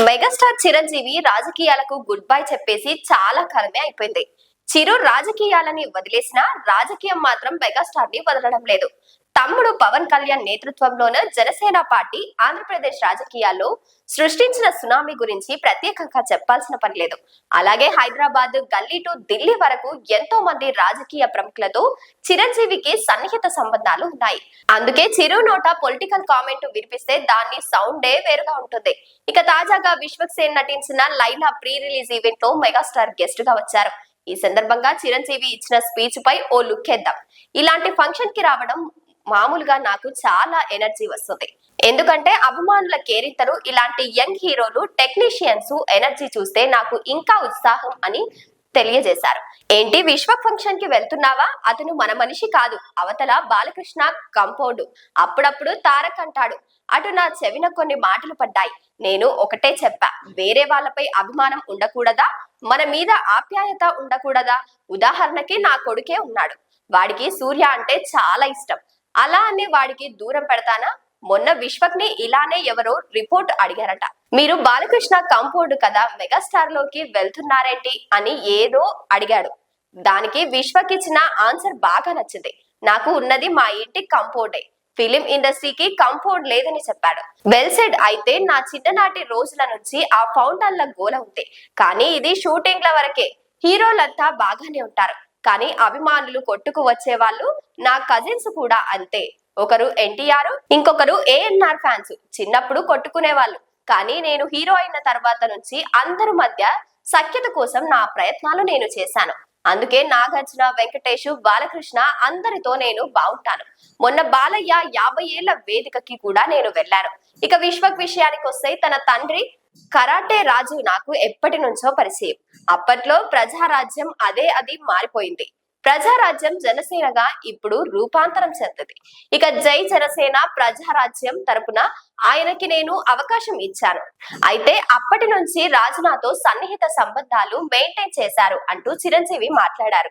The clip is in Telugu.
మెగాస్టార్ చిరంజీవి రాజకీయాలకు గుడ్ బై చెప్పేసి చాలా కాలమే అయిపోయింది. చిరు రాజకీయాలని వదిలేసినా రాజకీయం మాత్రం మెగాస్టార్ ని వదలడం లేదు. తమ్ముడు పవన్ కళ్యాణ్ నేతృత్వంలోన జనసేన పార్టీ ఆంధ్రప్రదేశ్ రాజకీయాల్లో సృష్టించిన సునామీ గురించి ప్రత్యేకంగా చెప్పాల్సిన పని లేదు. అలాగే హైదరాబాద్ గల్లీ టు ఢిల్లీ వరకు ఎంతో మంది రాజకీయ ప్రముఖులతో చిరంజీవికి సన్నిహిత సంబంధాలు ఉన్నాయి. అందుకే చిరు నోట పొలిటికల్ కామెంట్ వినిపిస్తే దాన్ని సౌండే వేరుగా ఉంటుంది. ఇక తాజాగా విశ్వక్ సేన్ నటించిన లైలా ప్రీ రిలీజ్ ఈవెంట్ లో మెగాస్టార్ గెస్ట్ గా వచ్చారు. ఈ సందర్భంగా చిరంజీవి ఇచ్చిన స్పీచ్ పై ఓ లుక్ వేద్దాం. ఇలాంటి ఫంక్షన్ కి రావడం మామూలుగా నాకు చాలా ఎనర్జీ వస్తుంది. ఎందుకంటే అభిమానుల కేరింతలు, ఇలాంటి యంగ్ హీరోలు, టెక్నీషియన్స్ ఎనర్జీ చూస్తే నాకు ఇంకా ఉత్సాహం అని తెలియజేశారు. ఏంటి విశ్వక్ ఫంక్షన్ కి వెళ్తున్నావా? అతను మన మనిషి కాదు. అవతల బాలకృష్ణ కంపౌండ్. అప్పుడప్పుడు తారక్ అంటాడు. అటు నా చెవిన కొన్ని మాటలు పడ్డాయి. నేను ఒకటే చెప్పా, వేరే వాళ్ళపై అభిమానం ఉండకూడదా? మన మీద ఆప్యాయత ఉండకూడదా? ఉదాహరణకి నా కొడుకే ఉన్నాడు. వాడికి సూర్య అంటే చాలా ఇష్టం. అలా అని వాడికి దూరం పెడతానా? మొన్న విశ్వక్ ని ఇలానే ఎవరో రిపోర్ట్ అడిగారట. మీరు బాలకృష్ణ కంపౌండ్ కదా, మెగాస్టార్ లోకి వెళ్తున్నారేంటి అని ఏదో అడిగాడు. దానికి విశ్వక్ ఇచ్చిన ఆన్సర్ బాగా నచ్చింది. నాకు ఉన్నది మా ఇంటి కంపౌండే, ఫిలిం ఇండస్ట్రీకి కంపౌండ్ లేదని చెప్పాడు. Well said. అయితే నా చిన్ననాటి రోజుల నుంచి ఆ ఫౌంటైన్ల గోల ఉంది. కానీ ఇది షూటింగ్ల వరకే. హీరోలంతా బాగానే ఉంటారు, కానీ అభిమానులు కొట్టుకు వచ్చే వాళ్ళు నా కజిన్స్ కూడా అంతే. ఒకరు ఎన్టీఆర్, ఇంకొకరు ఏఎన్ఆర్ ఫ్యాన్స్. చిన్నప్పుడు కొట్టుకునే వాళ్ళు, కానీ నేను హీరో అయిన తర్వాత నుంచి అందరి మధ్య సఖ్యత కోసం నా ప్రయత్నాలు నేను చేశాను. అందుకే నాగార్జున, వెంకటేష్, బాలకృష్ణ అందరితో నేను బాగుంటాను. మొన్న బాలయ్య 50 ఏళ్ల వేదికకి కూడా నేను వెళ్ళాను. ఇక విశ్వక్ విషయానికి వస్తే తన తండ్రి కరాటే రాజు నాకు ఎప్పటి నుంచో పరిచయం. అప్పట్లో ప్రజారాజ్యం అది మారిపోయింది. ప్రజారాజ్యం జనసేనగా ఇప్పుడు రూపాంతరం చెందింది. ఇక జై జనసేన ప్రజారాజ్యం తరపున ఆయనకి నేను అవకాశం ఇచ్చాను. అయితే అప్పటి నుంచి రాజు నాతో సన్నిహిత సంబంధాలు మెయింటైన్ చేశారు అంటూ చిరంజీవి మాట్లాడారు.